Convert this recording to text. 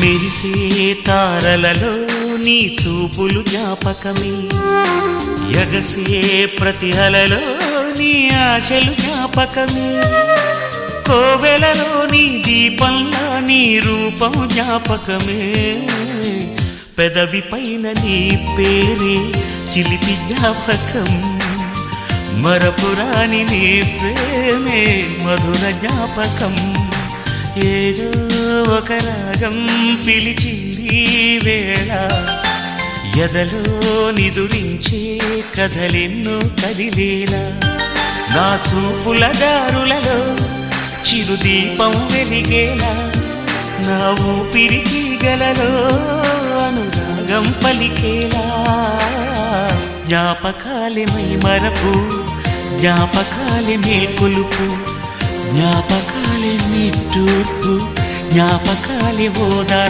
మెరిసే తారలలో నీ చూపులు జ్ఞాపకమే, ఎగసే ప్రతి అలలో నీ ఆశలు జ్ఞాపకమే, కోవెలలో నీ దీపంలో నీ రూపం జ్ఞాపకమే, పెదవి పైన నీ పేరే చిలిపి జ్ఞాపకం, మరపురాని నీ ప్రేమే మధుర జ్ఞాపకం. ఏదో ఒక రాగం పిలిచింది వేళ, ఎదలో నిదురించే కథలెన్నో కదిలేలా, నా చూపుల దారులలో చిరుదీపం వెలిగేలా, నా ఊపిరికి గలలో అనురాగం పలికేలా, జ్ఞాపకాలే మై మరపు, జ్ఞాపకాలే మేల్కొలుపు, జ్ఞాపకాలే నిట్టూర్పు, జ్ఞాపకాలే ఓదార్పు.